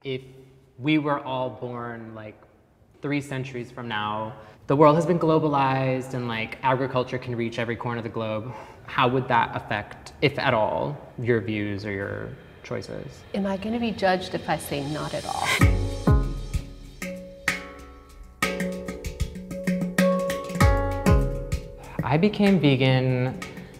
If we were all born like 3 centuries from now, the world has been globalized and like agriculture can reach every corner of the globe, how would that affect, if at all, your views or your choices? Am I going to be judged if I say not at all? I became vegan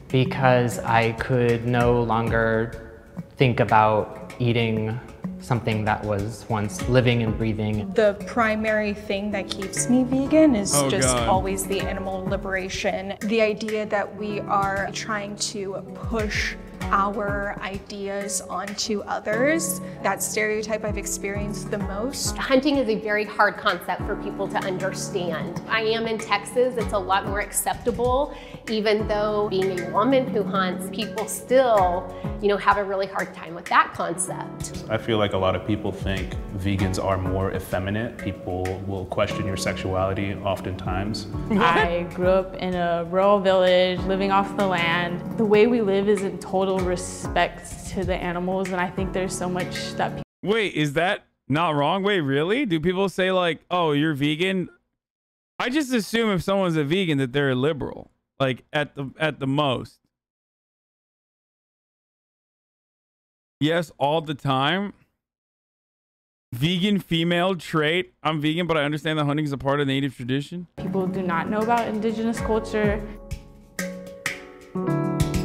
because I could no longer think about eating something that was once living and breathing. The primary thing that keeps me vegan is always the animal liberation. The idea that we are trying to push our ideas onto others. That stereotype I've experienced the most. Hunting is a very hard concept for people to understand. I am in Texas, it's a lot more acceptable, even though being a woman who hunts, people still, have a really hard time with that concept. I feel like a lot of people think vegans are more effeminate. People will question your sexuality oftentimes. I grew up in a rural village, living off the land. The way we live is in total respect to the animals, and I think there's so much that people— Wait, is that not wrong? Wait, really? Do people say like, oh, you're vegan? I just assume if someone's a vegan that they're a liberal, like at the most. Yes, all the time. Vegan female trait. I'm vegan, but I understand that hunting is a part of native tradition. People do not know about indigenous culture.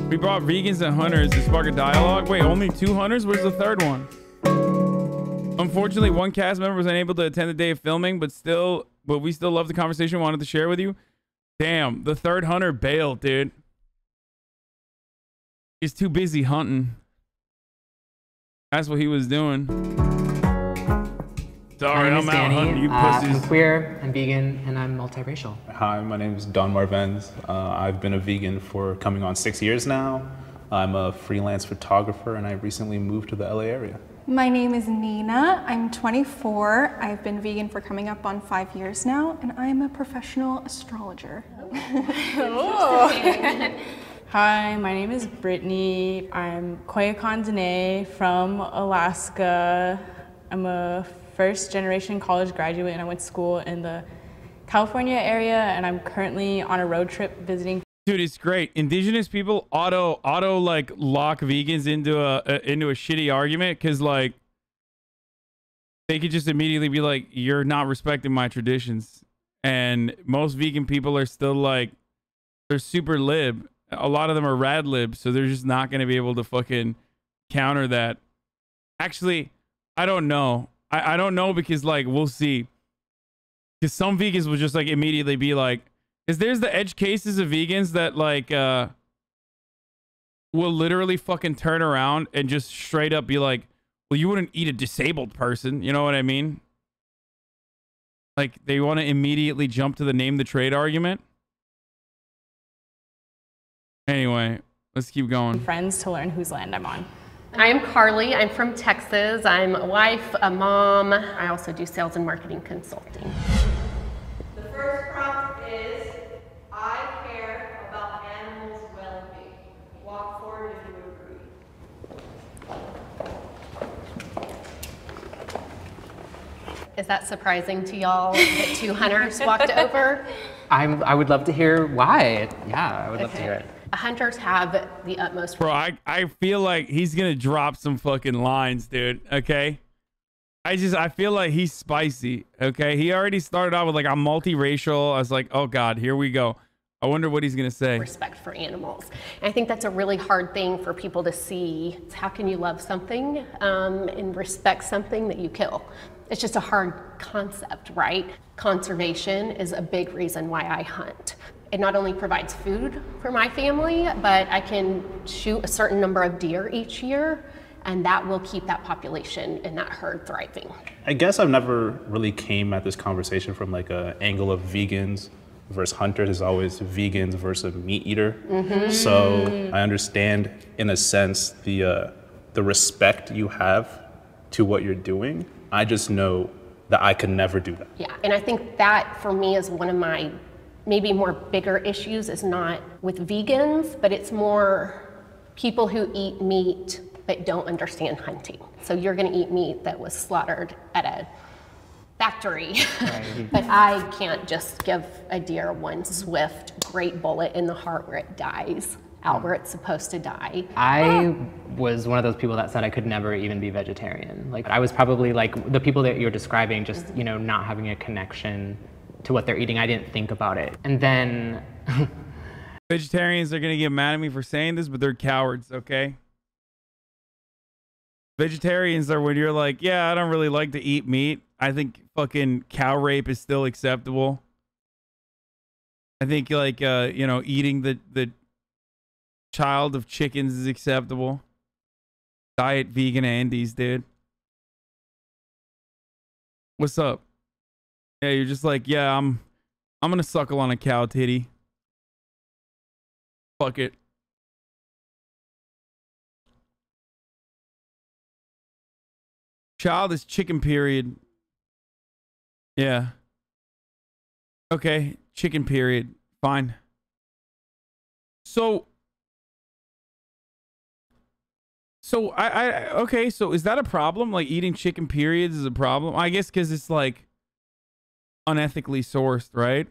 We brought vegans and hunters to spark a dialogue. Wait, only 2 hunters? Where's the third one? Unfortunately, one cast member was unable to attend the day of filming, but we still love the conversation. Wanted to share with you. Damn, the third hunter bailed, dude. He's too busy hunting. That's what he was doing. Sorry, I'm out hunting you pussies. I'm queer, I'm vegan, and I'm multiracial. Hi, my name is Don Marvens. I've been a vegan for coming on 6 years now. I'm a freelance photographer, and I recently moved to the LA area. My name is Nina. I'm 24. I've been vegan for coming up on 5 years now, and I'm a professional astrologer. Hi, my name is Brittany. I'm Koyukon Dene from Alaska. I'm a first-generation college graduate, and I went to school in the California area, and I'm currently on a road trip visiting. Dude, it's great. Indigenous people auto like lock vegans into a shitty argument because like they could just immediately be like, you're not respecting my traditions. And most vegan people are still like, they're super lib. A lot of them are rad libs, so they're just not going to be able to fucking counter that. Actually, I don't know. I don't know because like we'll see. Because some vegans will just like immediately be like, because there's the edge cases of vegans that like will literally fucking turn around and just straight up be like, well, you wouldn't eat a disabled person. You know what I mean? Like they want to immediately jump to the name the trade argument. Anyway, let's keep going. Friends to learn whose land I'm on. I'm Carly. I'm from Texas. I'm a wife, a mom. I also do sales and marketing consulting. The first prompt is, I care about animals' well-being. Walk forward if you agree. Is that surprising to y'all that 2 hunters walked over? I would love to hear why. Yeah, I would love to hear it. Hunters have the utmost. Bro, I feel like he's gonna drop some fucking lines, dude. Okay, I feel like he's spicy. Okay, he already started out with like I'm multiracial. I was like, oh god, here we go. I wonder what he's gonna say. Respect for animals. And I think that's a really hard thing for people to see. It's how can you love something and respect something that you kill? It's just a hard concept, right? Conservation is a big reason why I hunt. It not only provides food for my family, but I can shoot a certain number of deer each year, and that will keep that population and that herd thriving. I guess I've never really came at this conversation from like an angle of vegans versus hunters. It's always vegans versus a meat eater. So I understand, in a sense, the respect you have to what you're doing. I just know that I could never do that. Yeah, and I think that for me is one of my maybe more bigger issues is not with vegans, but it's more people who eat meat but don't understand hunting. So you're going to eat meat that was slaughtered at a factory. Right. But I can't just give a deer one swift, great bullet in the heart where it dies out where it's supposed to die. I was one of those people that said I could never even be vegetarian. Like, I was probably like the people that you're describing, just, you know, not having a connection to what they're eating. I didn't think about it. And then vegetarians are gonna get mad at me for saying this, but they're cowards, okay? Vegetarians are when you're like, yeah, I don't really like to eat meat. I think fucking cow rape is still acceptable. I think like you know, eating the child of chickens is acceptable. Diet vegan Andes, dude. What's up? Yeah, you're just like, yeah, I'm gonna suckle on a cow titty. Fuck it. Child is chicken, period. Yeah. Okay, chicken, period. Fine. So okay, so is that a problem? Like eating chicken periods is a problem? I guess because it's like unethically sourced, right?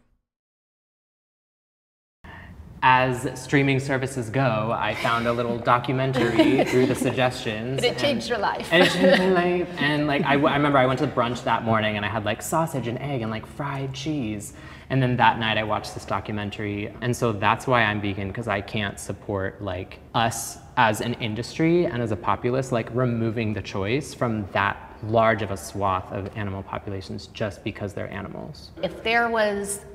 As streaming services go, I found a little documentary through the suggestions. But it changed your life. And it changed my life. And like, I remember I went to brunch that morning and I had like sausage and egg and like fried cheese. And then that night I watched this documentary. And so that's why I'm vegan, because I can't support like us as an industry and as a populace, like removing the choice from that large of a swath of animal populations just because they're animals. If there was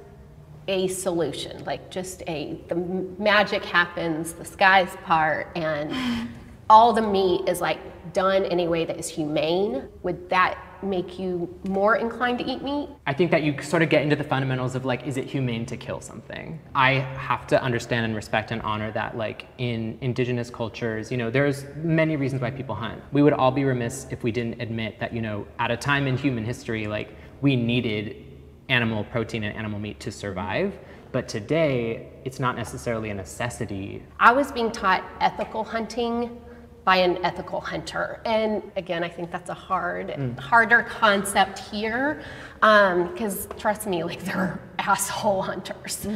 a solution, like just the magic happens, the skies part, and all the meat is like done in a way that is humane, would that make you more inclined to eat meat? I think that you sort of get into the fundamentals of like, is it humane to kill something? I have to understand and respect and honor that like in indigenous cultures, you know, there's many reasons why people hunt. We would all be remiss if we didn't admit that, you know, at a time in human history, like we needed animal protein and animal meat to survive. But today, it's not necessarily a necessity. I was being taught ethical hunting by an ethical hunter. And again, I think that's a harder concept here, because trust me, like they're asshole hunters.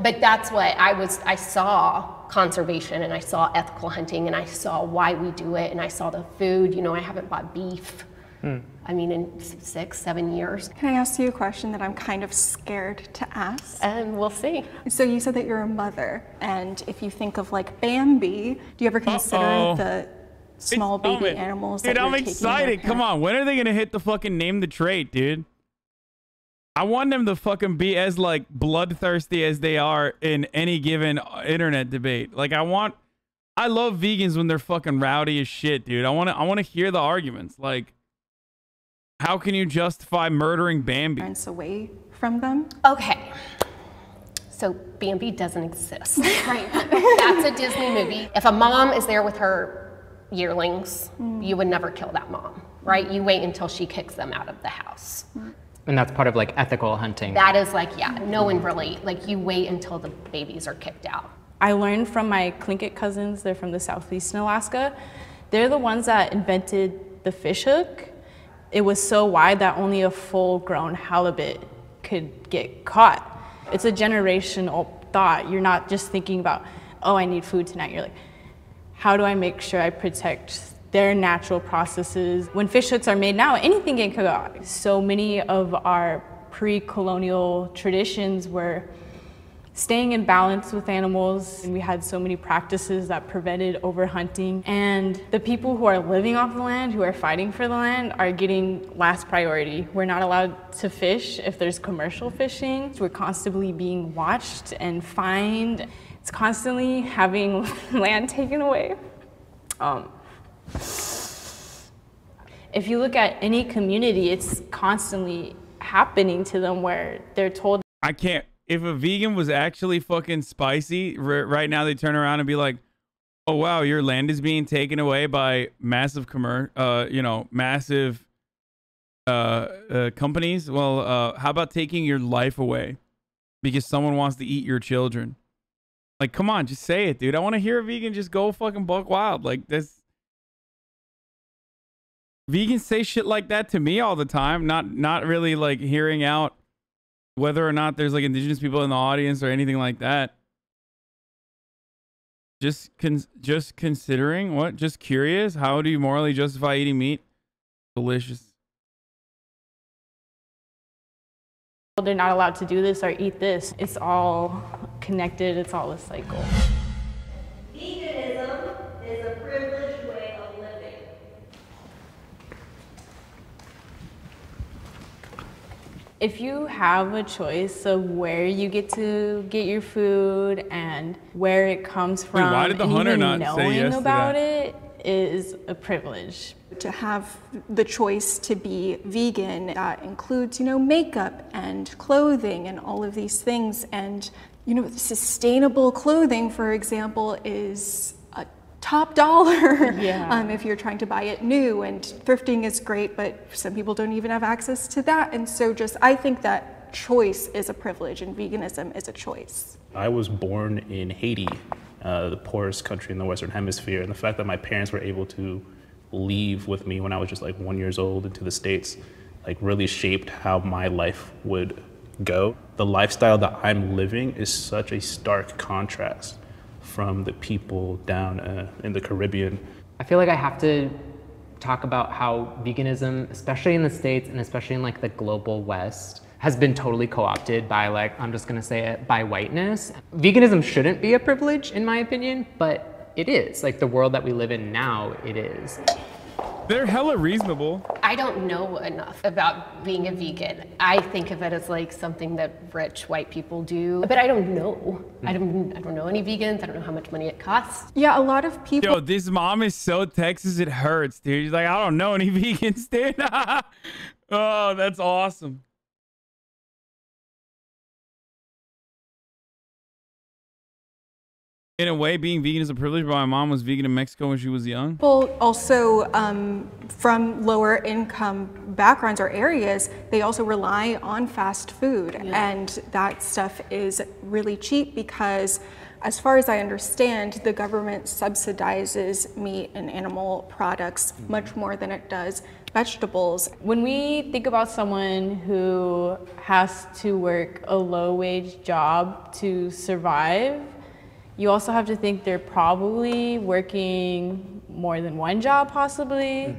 But that's what I saw conservation and I saw ethical hunting and I saw why we do it and I saw the food. You know, I haven't bought beef. I mean, in 6-7 years. Can I ask you a question that I'm kind of scared to ask? And we'll see. So you said that you're a mother, and if you think of like Bambi, do you ever consider the small baby animals that dude, you're I'm excited. Come on, when are they gonna hit the fucking name the trait, dude? I want them to fucking be as like bloodthirsty as they are in any given internet debate. Like I love vegans when they're fucking rowdy as shit, dude. I wanna hear the arguments. Like, how can you justify murdering Bambi? Away from them? Okay. So Bambi doesn't exist. Right. That's a Disney movie. If a mom is there with her yearlings, you would never kill that mom, right? You wait until she kicks them out of the house. And that's part of like ethical hunting. That is like, yeah, no one really, like you wait until the babies are kicked out. I learned from my Tlingit cousins, they're from the southeastern Alaska. They're the ones that invented the fish hook. It was so wide that only a full-grown halibut could get caught. It's a generational thought. You're not just thinking about, oh, I need food tonight. You're like, how do I make sure I protect their natural processes? When fish hooks are made now, anything can go out. So many of our pre-colonial traditions were staying in balance with animals, and we had so many practices that prevented overhunting. And the people who are living off the land, who are fighting for the land, are getting last priority. We're not allowed to fish if there's commercial fishing. We're constantly being watched and fined. It's constantly having land taken away. If you look at any community, it's constantly happening to them where they're told, I can't. If a vegan was actually fucking spicy, right now they turn around and be like, "Oh wow, your land is being taken away by massive massive companies. Well, how about taking your life away because someone wants to eat your children?" Like, come on, just say it, dude. I want to hear a vegan just go fucking buck wild. Like this. Vegans say shit like that to me all the time. Not really like hearing out whether or not there's like indigenous people in the audience or anything like that. Just considering what? Just curious. How do you morally justify eating meat? Delicious. They're not allowed to do this or eat this. It's all connected. It's all a cycle. Veganism is a privileged way of living. If you have a choice of where you get to get your food and where it comes from, Wait, why did the and hunter even not say knowing yes to about that? it is a privilege. To have the choice to be vegan, that includes, you know, makeup and clothing and all of these things. And, you know, sustainable clothing, for example, is a top dollar if you're trying to buy it new. And thrifting is great, but some people don't even have access to that. And so I think that choice is a privilege and veganism is a choice. I was born in Haiti, the poorest country in the Western Hemisphere, and the fact that my parents were able to leave with me when I was just like 1 year old into the States, like really shaped how my life would go. The lifestyle that I'm living is such a stark contrast from the people down in the Caribbean. I feel like I have to talk about how veganism, especially in the States and especially in like the global West, has been totally co-opted by, like, I'm just gonna say it, by whiteness. Veganism shouldn't be a privilege, in my opinion, but it is. Like, the world that we live in now, it is. They're hella reasonable. I don't know enough about being a vegan. I think of it as like something that rich white people do, but I don't know. I don't know any vegans. I don't know how much money it costs. Yeah, a lot of people. Yo, this mom is so Texas, it hurts, dude. She's like, I don't know any vegans, dude. Oh, that's awesome. In a way, being vegan is a privilege, but my mom was vegan in Mexico when she was young. People also from lower income backgrounds or areas, they also rely on fast food. And that stuff is really cheap because, as far as I understand, the government subsidizes meat and animal products much more than it does vegetables. When we think about someone who has to work a low-wage job to survive, you also have to think they're probably working more than one job, possibly.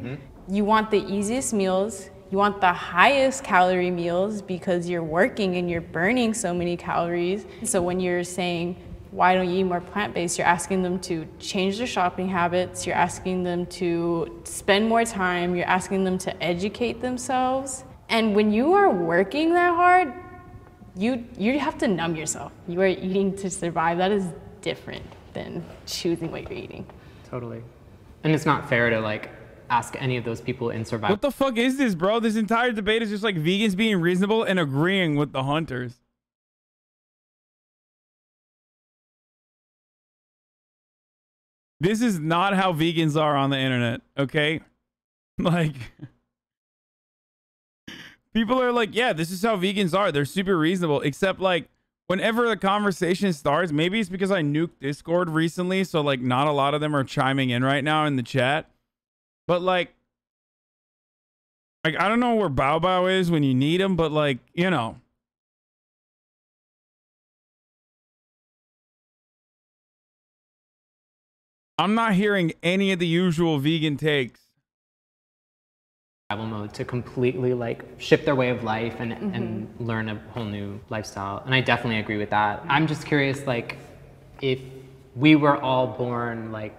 You want the easiest meals. You want the highest calorie meals because you're working and you're burning so many calories. So when you're saying, why don't you eat more plant-based, you're asking them to change their shopping habits. You're asking them to spend more time. You're asking them to educate themselves. And when you are working that hard, you have to numb yourself. You are eating to survive. That is different than choosing what you're eating. Totally. And it's not fair to like ask any of those people in survival. What the fuck is this, bro? This entire debate is just like vegans being reasonable and agreeing with the hunters. This is not how vegans are on the internet, okay? Like, people are like, yeah, this is how vegans are. They're super reasonable, except like, whenever the conversation starts, maybe it's because I nuked Discord recently, so like not a lot of them are chiming in right now in the chat. But like I don't know where Bow Bow is when you need him, but like, you know. I'm not hearing any of the usual vegan takes. Mode to completely like shift their way of life and learn a whole new lifestyle. And I definitely agree with that. I'm just curious, like, if we were all born like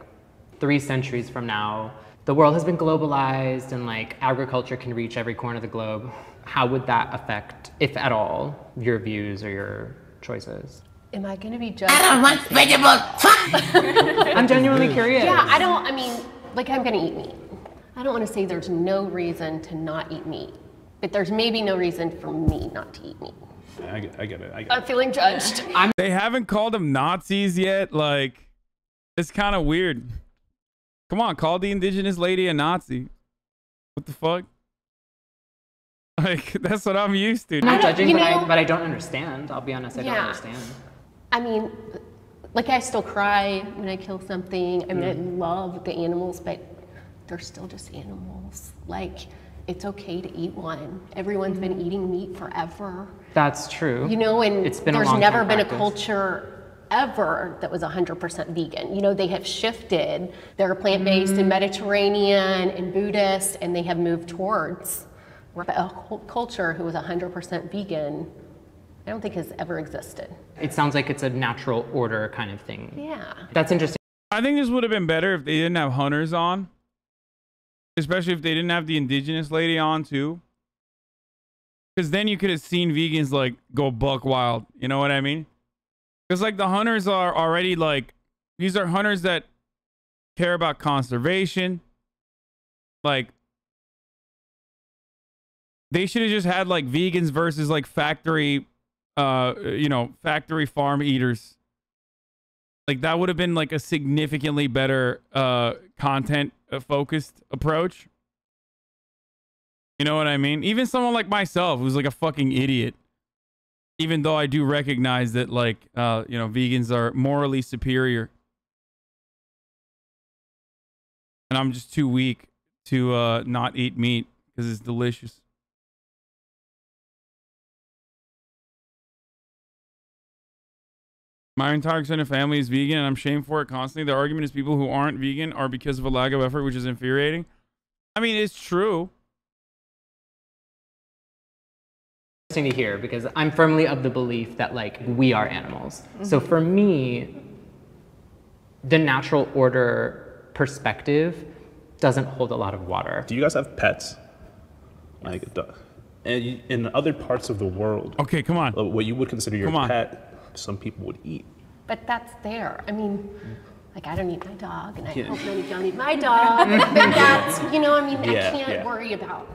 3 centuries from now, the world has been globalized and like agriculture can reach every corner of the globe, how would that affect, if at all, your views or your choices? Am I gonna be judged? I don't want vegetables. I'm genuinely curious. Yeah, I mean, like, I'm gonna eat meat. I don't want to say there's no reason to not eat meat, but there's maybe no reason for me not to eat meat. I get it. I'm feeling judged. They haven't called them Nazis yet. Like, it's kind of weird. Come on, call the indigenous lady a Nazi. What the fuck? Like, that's what I'm used to. I'm not judging, but I don't understand. I'll be honest, I don't understand. I mean, like, I still cry when I kill something. I mean, I love the animals, but they're still just animals. Like, it's okay to eat one. Everyone's been eating meat forever. That's true. You know, and it's been there's never been practice. A culture ever that was 100% vegan. You know, they have shifted. They're plant-based and Mediterranean and Buddhist, and they have moved towards a whole culture who was 100% vegan. I don't think has ever existed. It sounds like it's a natural order kind of thing. Yeah. That's interesting. I think this would have been better if they didn't have hunters on. Especially if they didn't have the indigenous lady on too. Because then you could have seen vegans like go buck wild. You know what I mean? Because like the hunters are already like, these are hunters that care about conservation. Like, they should have just had like vegans versus like factory, you know, factory farm eaters. Like that would have been like a significantly better content focused approach. You know what I mean? Even someone like myself who's like a fucking idiot. Even though I do recognize that like, you know, vegans are morally superior. And I'm just too weak to not eat meat because it's delicious. My entire extended family is vegan and I'm shamed for it constantly. The argument is people who aren't vegan are because of a lack of effort, which is infuriating. I mean, it's true. Interesting to hear because I'm firmly of the belief that like we are animals. So for me, the natural order perspective doesn't hold a lot of water. Do you guys have pets? Like, and in other parts of the world, okay, come on. What you would consider your pet, some people would eat. But that's there. I mean, like I don't eat my dog, and I hope many don't eat my dog. But that's, you know, I mean, I can't worry about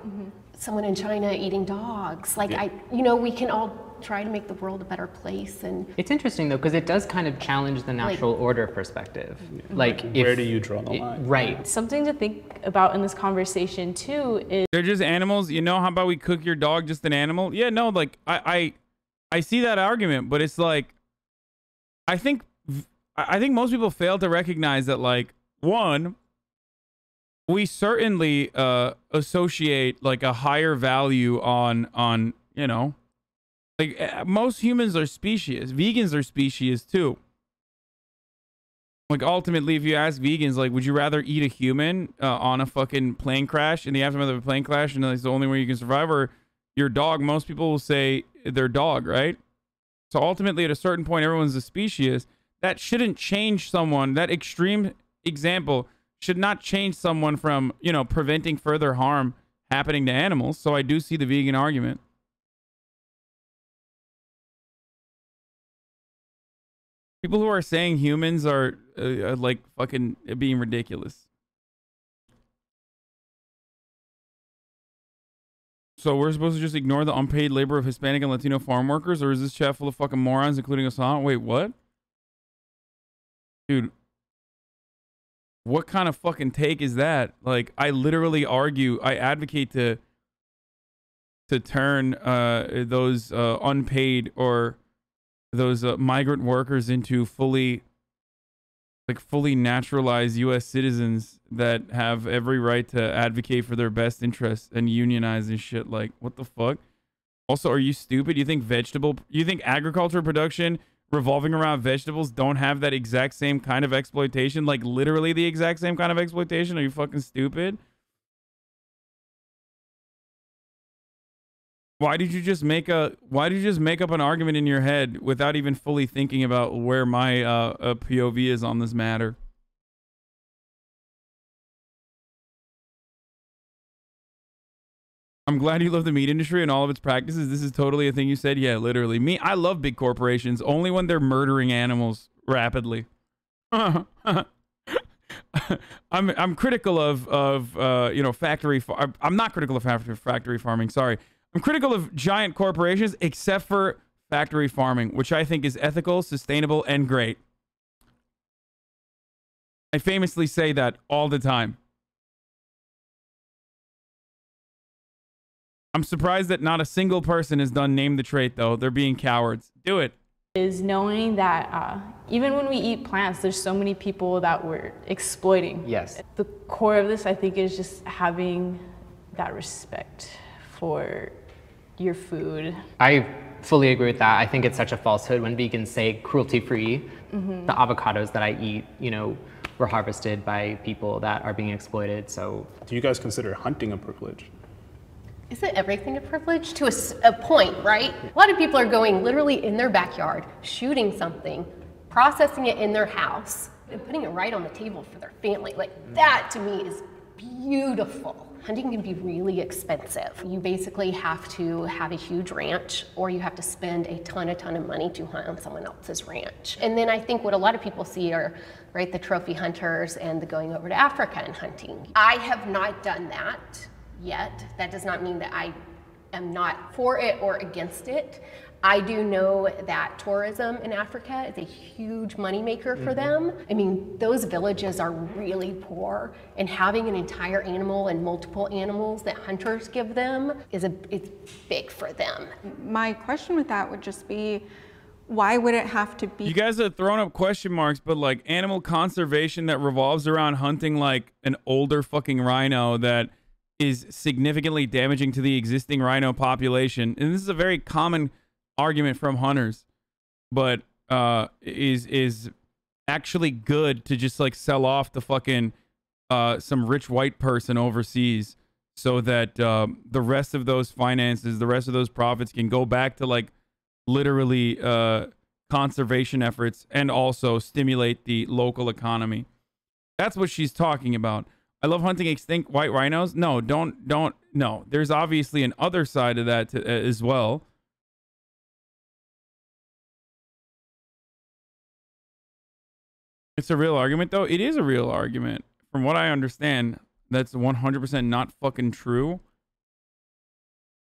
someone in China eating dogs. Like you know, we can all try to make the world a better place. And it's interesting though, because it does kind of challenge the natural order perspective. Like, where do you draw the line? Right. Something to think about in this conversation too is they're just animals. You know, how about we cook your dog just an animal? Yeah, no, like I see that argument, but it's like I think most people fail to recognize that, like, one, we certainly associate like a higher value on you know, like most humans are species. Vegans are species too. Like ultimately, if you ask vegans, like, would you rather eat a human on a fucking plane crash in the aftermath of a plane crash, and it's the only way you can survive, or your dog? Most people will say their dog, right? So ultimately, at a certain point, everyone's a species. That shouldn't change someone. That extreme example should not change someone from, you know, preventing further harm happening to animals. So I do see the vegan argument. People who are saying humans are like fucking being ridiculous. So we're supposed to just ignore the unpaid labor of Hispanic and Latino farm workers, or is this chat full of fucking morons, including Hasan? Wait, what? Dude, what kind of fucking take is that? Like, I literally argue, I advocate to turn those unpaid or those migrant workers into fully naturalized U.S. citizens that have every right to advocate for their best interests and unionize and shit. Like, what the fuck? Also, are you stupid? You think agriculture production revolving around vegetables don't have that exact same kind of exploitation? Like, literally the exact same kind of exploitation? Are you fucking stupid? Why did you just make up an argument in your head without even fully thinking about where my POV is on this matter? I'm glad you love the meat industry and all of its practices. This is totally a thing you said. Yeah, literally. Me, I love big corporations only when they're murdering animals rapidly. I'm critical of you know, I'm not critical of factory farming. Sorry. I'm critical of giant corporations, except for factory farming, which I think is ethical, sustainable, and great. I famously say that all the time. I'm surprised that not a single person has done name the trait, though. They're being cowards. Do it. is knowing that even when we eat plants, there's so many people that we're exploiting. Yes. The core of this, I think, is just having that respect for your food. I fully agree with that. I think it's such a falsehood when vegans say cruelty-free. The avocados that I eat, you know, were harvested by people that are being exploited. So, Do you guys consider hunting a privilege? Isn't everything a privilege? To a point, right? A lot of people are going literally in their backyard, shooting something, processing it in their house, and putting it right on the table for their family. Like, that to me is beautiful. Hunting can be really expensive. You basically have to have a huge ranch, or you have to spend a ton of money to hunt on someone else's ranch. And then I think what a lot of people see are, right, the trophy hunters and the going over to Africa and hunting. I have not done that yet. That does not mean that I am not for it or against it. I do know that tourism in Africa is a huge moneymaker for them. I mean, those villages are really poor, and having an entire animal and multiple animals that hunters give them it's big for them. My question with that would just be, why would it have to be? You guys have thrown up question marks, but like animal conservation that revolves around hunting like an older fucking rhino that is significantly damaging to the existing rhino population. And this is a very common argument from hunters, but is actually good to just like sell off to fucking some rich white person overseas so that the rest of those finances, the rest of those profits can go back to like literally conservation efforts and also stimulate the local economy. That's what she's talking about. I love hunting extinct white rhinos. No, no. There's obviously an other side of that as well. It's a real argument, though. It is a real argument. From what I understand, that's 100% not fucking true.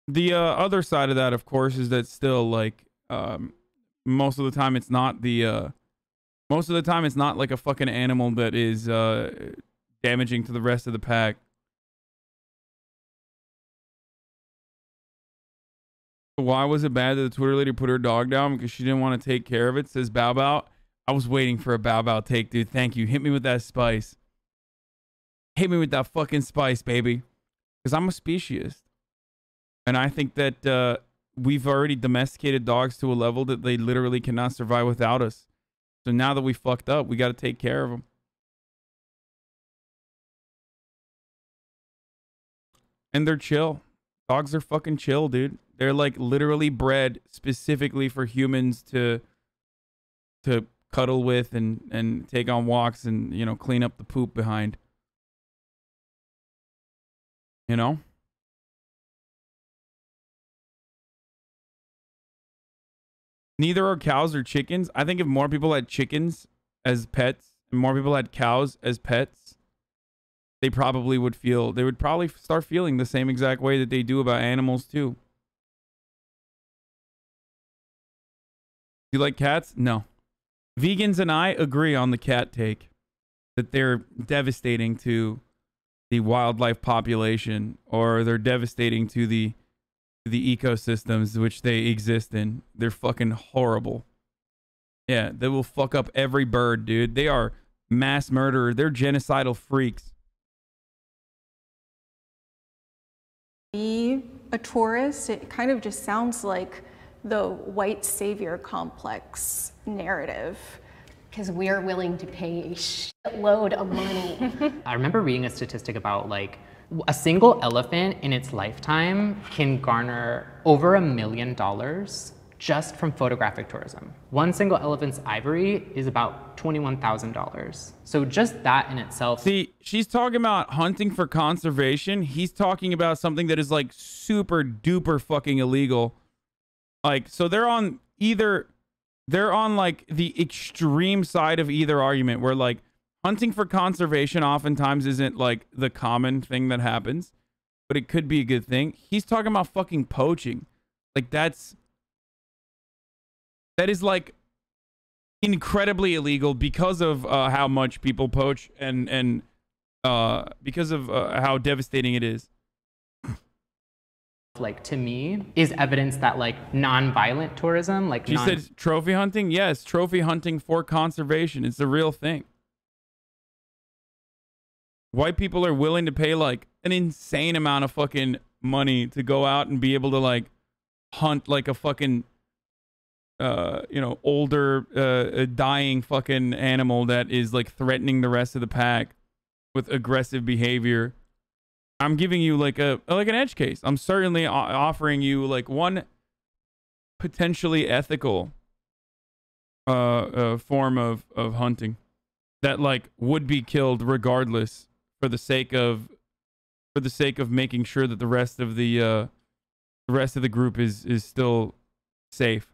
The other side of that, of course, is that still, like, most of the time it's not the, most of the time it's not like a fucking animal that is damaging to the rest of the pack. Why was it bad that the Twitter lady put her dog down? Because she didn't want to take care of it, says Bow Bow. I was waiting for a Bow Bow take, dude. Thank you. Hit me with that spice. Hit me with that fucking spice, baby. Because I'm a speciesist. And I think that we've already domesticated dogs to a level that they literally cannot survive without us. So now that we fucked up, we got to take care of them. And they're chill. Dogs are fucking chill, dude. They're like literally bred specifically for humans to cuddle with and take on walks and, you know, clean up the poop behind. You know? Neither are cows or chickens. I think if more people had chickens as pets and more people had cows as pets, they probably would start feeling the same exact way that they do about animals too. You like cats? No. Vegans and I agree on the cat take, that they're devastating to the wildlife population, or they're devastating to the ecosystems which they exist in. They're fucking horrible. Yeah, they will fuck up every bird, dude. They are mass murderers. They're genocidal freaks. Be a tourist, it kind of just sounds like the white savior complex narrative. Because we're willing to pay a shitload of money. I remember reading a statistic about like a single elephant in its lifetime can garner over $1 million just from photographic tourism. One single elephant's ivory is about $21,000. So just that in itself. See, she's talking about hunting for conservation. He's talking about something that is like super duper fucking illegal. Like, so they're on like the extreme side of either argument, where like hunting for conservation oftentimes isn't like the common thing that happens, but it could be a good thing. He's talking about fucking poaching. Like that is like incredibly illegal because of how much people poach and because of how devastating it is. like to me is evidence that like non-violent tourism, like she said trophy hunting. Yes, trophy hunting for conservation. It's a real thing. White people are willing to pay like an insane amount of fucking money to go out and be able to like hunt like a fucking you know, older dying fucking animal that is like threatening the rest of the pack with aggressive behavior. I'm giving you like an edge case. I'm certainly offering you like one potentially ethical form of hunting that like would be killed regardless for the sake of making sure that the rest of the group is still safe.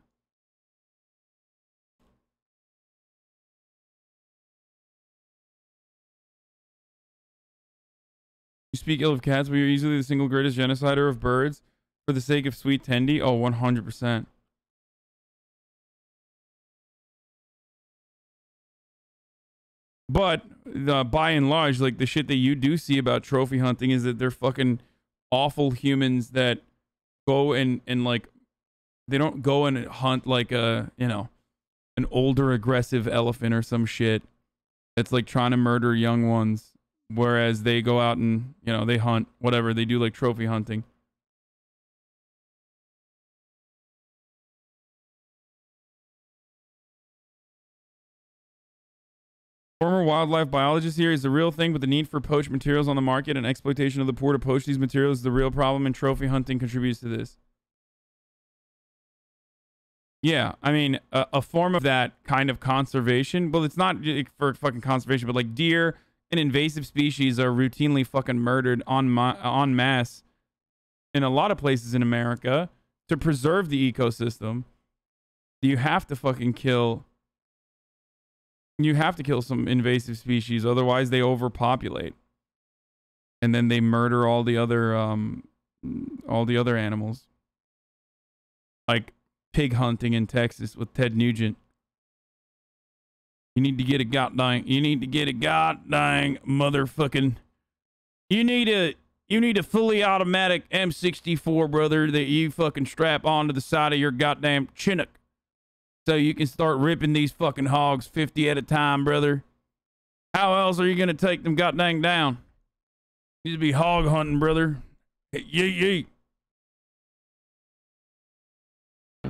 You speak ill of cats, but you're easily the single greatest genocider of birds for the sake of sweet tendy. Oh, 100%. But by and large, like the shit that you do see about trophy hunting is that they're fucking awful humans that go and like they don't go and hunt like a, you know, an older aggressive elephant or some shit that's like trying to murder young ones. Whereas they go out and, you know, they hunt, whatever. They do like trophy hunting. Former wildlife biologist here is the real thing, but the need for poached materials on the market and exploitation of the poor to poach these materials is the real problem, and trophy hunting contributes to this. Yeah, I mean, a form of that kind of conservation. Well, it's not for fucking conservation, but like deer and invasive species are routinely fucking murdered en masse in a lot of places in America to preserve the ecosystem. You have to fucking kill. You have to kill some invasive species, otherwise they overpopulate, and then they murder all the other animals. Like pig hunting in Texas with Ted Nugent. You need to get a goddamn motherfucking. You need a fully automatic M64, brother, that you fucking strap onto the side of your goddamn Chinook, so you can start ripping these fucking hogs 50 at a time, brother. How else are you gonna take them goddamn down? You need to be hog hunting, brother. Yeet yeet.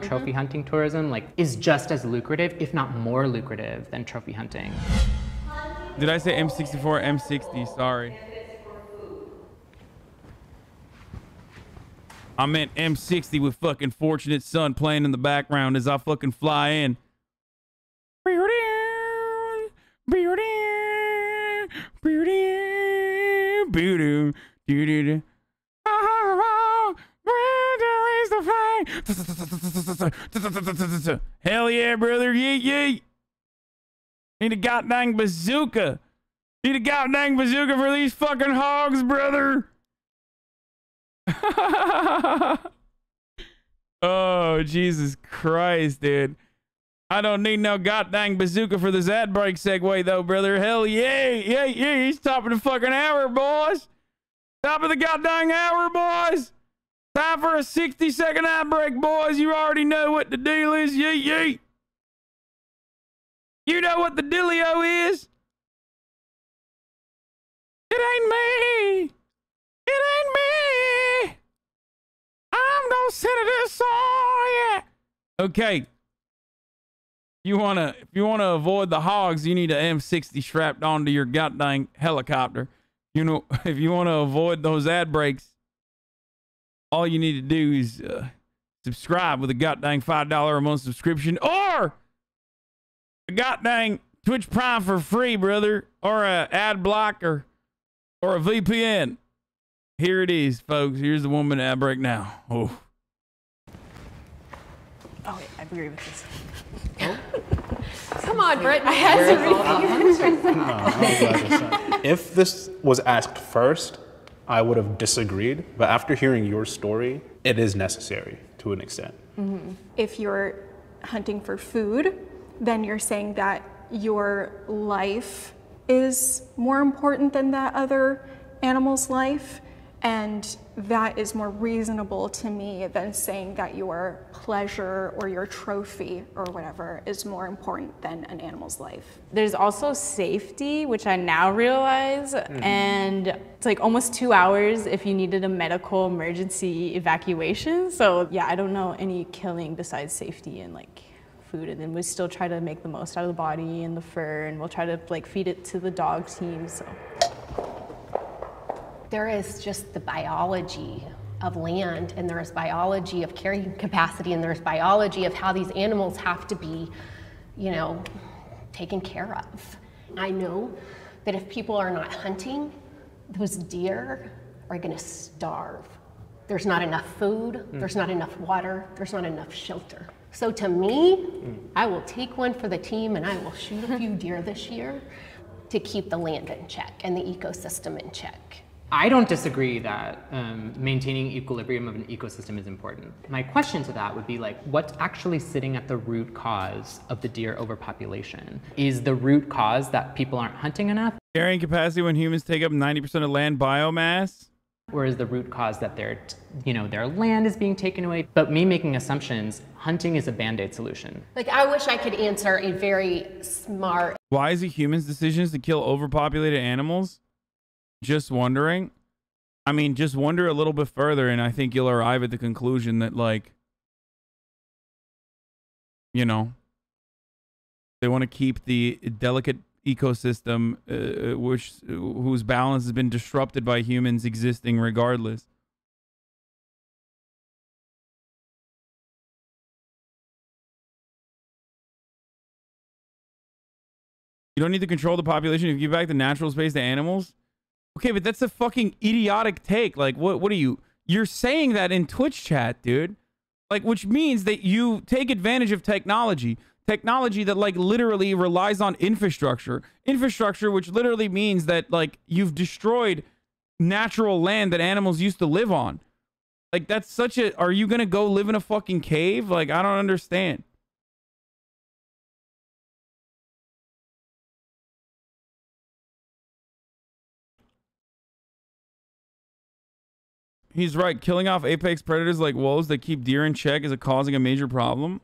Trophy hunting tourism like is just as lucrative, if not more lucrative, than trophy hunting. Did I say M64? M60, sorry. I meant M60 with fucking Fortunate Son playing in the background as I fucking fly in. Hell yeah, brother. Yeet yeet. Need a goddamn bazooka. Need a goddamn bazooka for these fucking hogs, brother. Oh, Jesus Christ, dude. I don't need no goddamn bazooka for this ad break segue, though, brother. Hell yeah. Yeah, yeah. He's topping the fucking hour, boys. Top of the goddamn hour, boys. Time for a 60-second ad break, boys. You already know what the deal is. Yeet, yeet. You know what the dealio is. It ain't me. It ain't me. I'm no senator, so yeah. Okay. If you wanna avoid the hogs, you need an M60 strapped onto your goddamn helicopter. You know, if you want to avoid those ad breaks, all you need to do is subscribe with a goddamn $5 a month subscription, or a goddamn Twitch Prime for free, brother, or a ad blocker, or a VPN. Here it is, folks. Here's the 1 minute ad break now. Oh. Oh, wait, I agree with this. Come on, Britt. I had to If this was asked first, I would have disagreed. But after hearing your story, it is necessary to an extent. Mm-hmm. If you're hunting for food, then you're saying that your life is more important than that other animal's life. And that is more reasonable to me than saying that your pleasure or your trophy or whatever is more important than an animal's life. There's also safety, which I now realize, and it's like almost 2 hours if you needed a medical emergency evacuation. So yeah, I don't know any killing besides safety and like food, and then we still try to make the most out of the body and the fur, and we'll try to like feed it to the dog team, so. There is just the biology of land, and there's biology of carrying capacity, and there's biology of how these animals have to be, you know, taken care of. I know that if people are not hunting, those deer are gonna starve. There's not enough food, there's not enough water, there's not enough shelter. So to me, I will take one for the team and I will shoot a few deer this year to keep the land in check and the ecosystem in check. I don't disagree that maintaining equilibrium of an ecosystem is important. My question to that would be like, what's actually sitting at the root cause of the deer overpopulation? Is the root cause that people aren't hunting enough? Carrying capacity when humans take up 90% of land biomass? Or is the root cause that their land is being taken away? But me making assumptions, hunting is a Band-Aid solution. Like, I wish I could answer a very smart. Why is it humans' decisions to kill overpopulated animals? Just wondering. I mean, just wonder a little bit further, and I think you'll arrive at the conclusion that, like, you know, they want to keep the delicate ecosystem, whose balance has been disrupted by humans existing regardless. You don't need to control the population if you give back the natural space to animals. Okay, but that's a fucking idiotic take. Like, what are you? You're saying that in Twitch chat, dude. Like, which means that you take advantage of technology. Technology that, like, literally relies on infrastructure. Infrastructure, which literally means that, like, you've destroyed natural land that animals used to live on. Like, that's such a... Are you gonna go live in a fucking cave? Like, I don't understand. He's right. Killing off apex predators like wolves that keep deer in check is causing a major problem.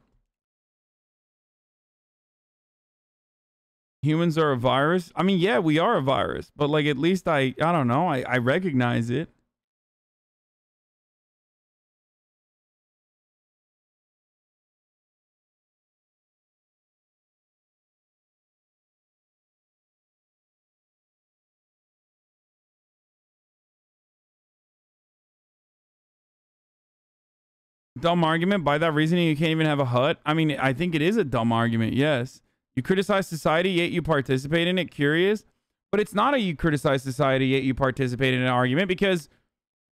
Humans are a virus. I mean, yeah, we are a virus, but like at least I don't know. I recognize it. Dumb argument. By that reasoning, you can't even have a hut. I mean, I think it is a dumb argument. Yes. You criticize society, yet you participate in it. Curious. But it's not a you criticize society, yet you participate in an argument, because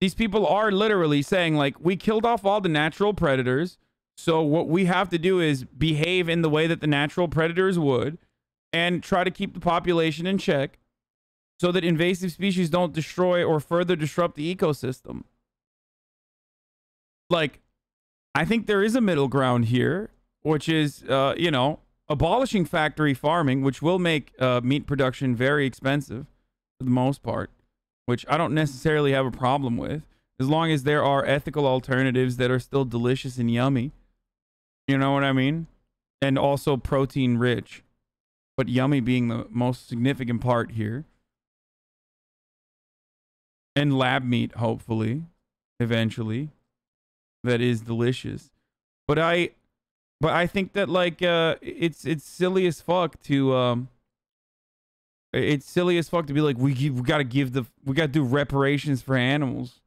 these people are literally saying, like, we killed off all the natural predators. So what we have to do is behave in the way that the natural predators would and try to keep the population in check so that invasive species don't destroy or further disrupt the ecosystem. Like, I think there is a middle ground here, which is, you know, abolishing factory farming, which will make meat production very expensive for the most part, which I don't necessarily have a problem with, as long as there are ethical alternatives that are still delicious and yummy. You know what I mean? And also protein rich, but yummy being the most significant part here. And lab meat, hopefully, eventually. That is delicious. But I think that, like, it's silly as fuck to be like, we gotta do reparations for animals.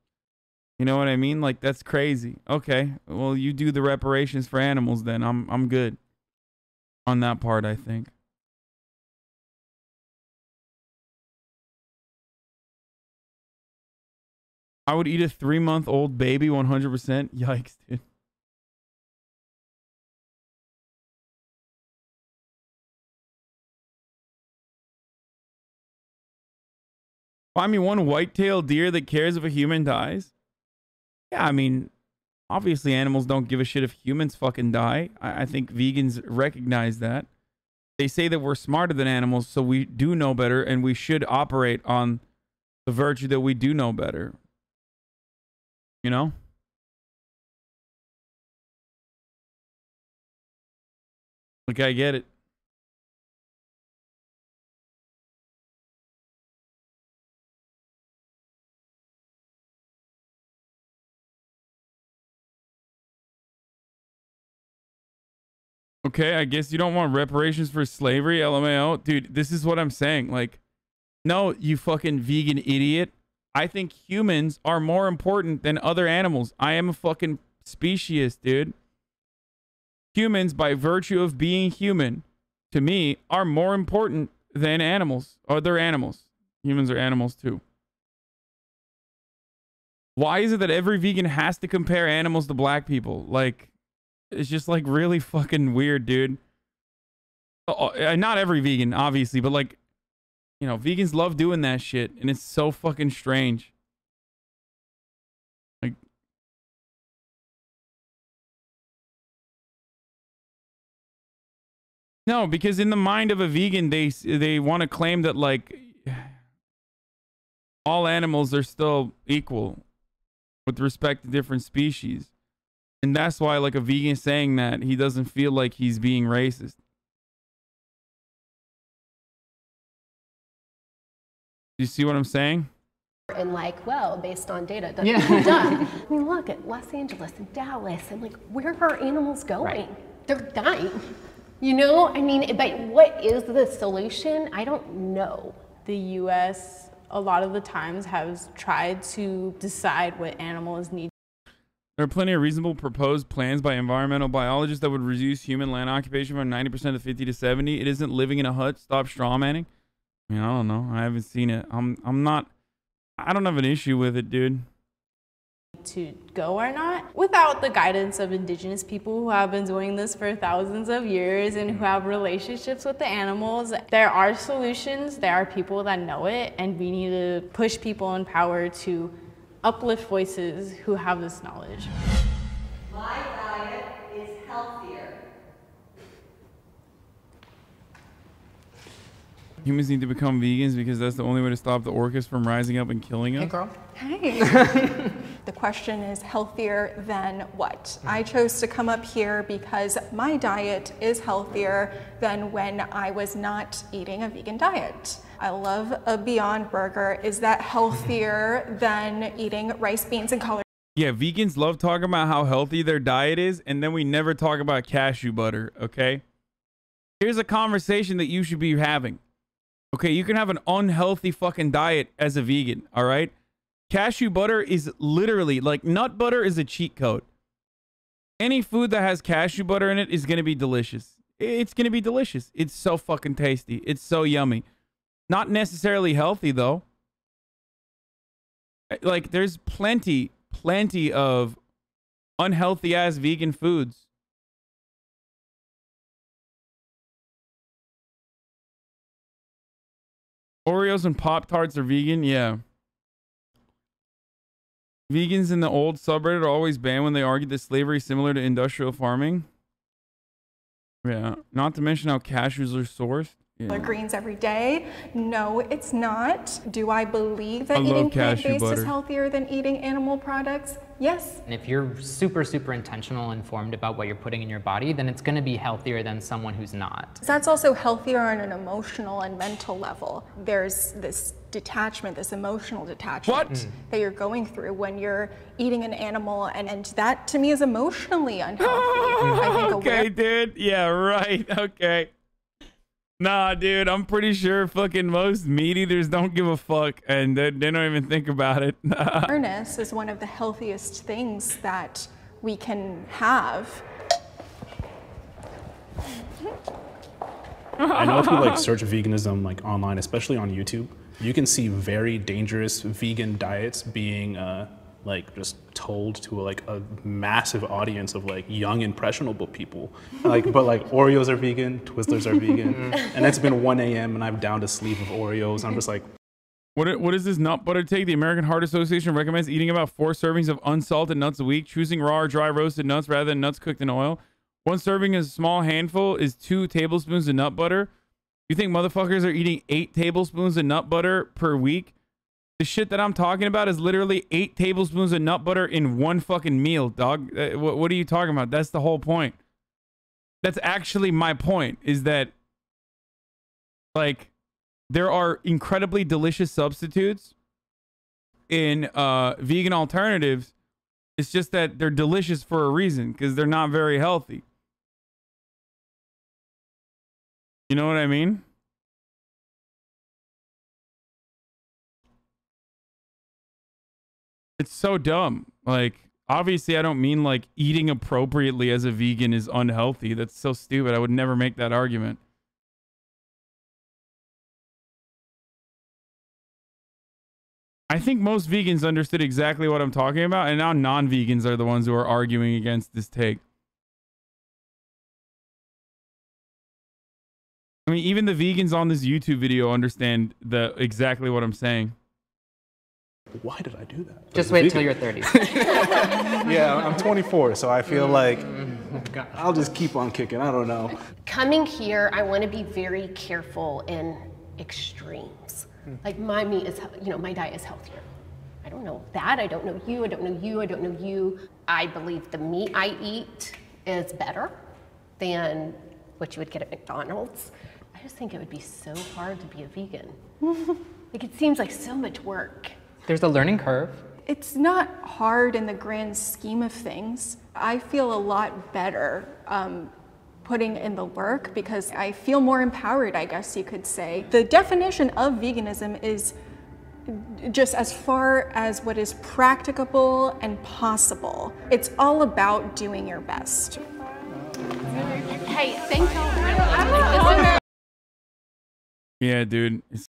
You know what I mean? Like, that's crazy. Okay, well, you do the reparations for animals then. I'm good on that part, I think. I would eat a 3-month-old baby 100%. Yikes, dude. Find me one white-tailed deer that cares if a human dies. Yeah, I mean, obviously animals don't give a shit if humans fucking die. I think vegans recognize that. They say that we're smarter than animals, so we do know better, and we should operate on the virtue that we do know better. You know? Like, I get it. Okay, I guess you don't want reparations for slavery, LMAO. Dude, this is what I'm saying. Like, no, you fucking vegan idiot. I think humans are more important than other animals. I am a fucking speciesist, dude. Humans, by virtue of being human, to me, are more important than animals. Other animals. Humans are animals too. Why is it that every vegan has to compare animals to black people? Like, it's just like really fucking weird, dude. Not every vegan, obviously, but like, you know, vegans love doing that shit, and it's so fucking strange. Like, no, because in the mind of a vegan, they want to claim that like all animals are still equal with respect to different species. And that's why, like, a vegan saying that, he doesn't feel like he's being racist. You see what I'm saying? And like, well, based on data, Yeah. done. I mean, look at Los Angeles and Dallas, and like, where are animals going? Right. They're dying. You know, I mean, but what is the solution? I don't know. The U.S. a lot of the times has tried to decide what animals need. There are plenty of reasonable proposed plans by environmental biologists that would reduce human land occupation from 90% to 50 to 70. It isn't living in a hut. Stop strawmanning. I mean, I don't know. I haven't seen it. I don't have an issue with it, dude. To go or not without the guidance of indigenous people who have been doing this for thousands of years and who have relationships with the animals. There are solutions. There are people that know it, and we need to push people in power to uplift voices who have this knowledge. My diet is healthier. Humans need to become vegans because that's the only way to stop the orcas from rising up and killing us. Hey, girl. Hey. The question is healthier than what? I chose to come up here because my diet is healthier than when I was not eating a vegan diet. I love a Beyond Burger. Is that healthier than eating rice, beans, and collard? Yeah, vegans love talking about how healthy their diet is, and then we never talk about cashew butter, okay? Here's a conversation that you should be having. Okay, you can have an unhealthy fucking diet as a vegan, all right? Cashew butter is literally, like, nut butter is a cheat code. Any food that has cashew butter in it is going to be delicious. It's going to be delicious. It's so fucking tasty. It's so yummy. Not necessarily healthy, though. Like, there's plenty of unhealthy-ass vegan foods. Oreos and Pop-Tarts are vegan? Yeah. Vegans in the old subreddit are always banned when they argue that slavery is similar to industrial farming. Yeah. Not to mention how cashews are sourced. Yeah. Greens every day. No, it's not. Do I believe that I eating love cashew plant-based is butter. healthier than eating animal products? Yes. And if you're super, super intentional, informed about what you're putting in your body, then it's going to be healthier than someone who's not. That's also healthier on an emotional and mental level. There's this detachment, this emotional detachment that you're going through when you're eating an animal, and that to me is emotionally unhealthy. I think Okay, dude. Yeah, right. Okay. Nah, dude, I'm pretty sure fucking most meat eaters don't give a fuck, and they don't even think about it. awareness is one of the healthiest things that we can have. I know if you like search veganism like online, especially on YouTube, you can see very dangerous vegan diets being like just told to like a massive audience of like young impressionable people. Like, but like Oreos are vegan, Twizzlers are vegan, and it's been 1 a.m. and I'm down to sleep of Oreos. I'm just like, What does this nut butter take? The American Heart Association recommends eating about 4 servings of unsalted nuts a week, choosing raw or dry roasted nuts rather than nuts cooked in oil. 1 serving is a small handful is 2 tablespoons of nut butter. You think motherfuckers are eating 8 tablespoons of nut butter per week? The shit that I'm talking about is literally 8 tablespoons of nut butter in one fucking meal, dog. What are you talking about? That's the whole point. That's actually my point, is that, like, there are incredibly delicious substitutes in vegan alternatives. It's just that they're delicious for a reason, because they're not very healthy. You know what I mean? It's so dumb. Like, obviously, I don't mean like eating appropriately as a vegan is unhealthy. That's so stupid. I would never make that argument. I think most vegans understood exactly what I'm talking about, and now non-vegans are the ones who are arguing against this take. I mean, even the vegans on this YouTube video understand exactly what I'm saying. Why did I do that? Just wait until you're 30. Yeah, I'm 24, so I feel like I'll just keep on kicking. I don't know. Coming here, I want to be very careful in extremes. Like my meat is, my diet is healthier. I don't know that. I don't know you. I don't know you. I don't know you. I believe the meat I eat is better than what you would get at McDonald's. I just think it would be so hard to be a vegan. Like, it seems like so much work. There's a learning curve. It's not hard in the grand scheme of things. I feel a lot better putting in the work because I feel more empowered, I guess you could say. The definition of veganism is just as far as what is practicable and possible. It's all about doing your best. Hey, thank you. Yeah, dude.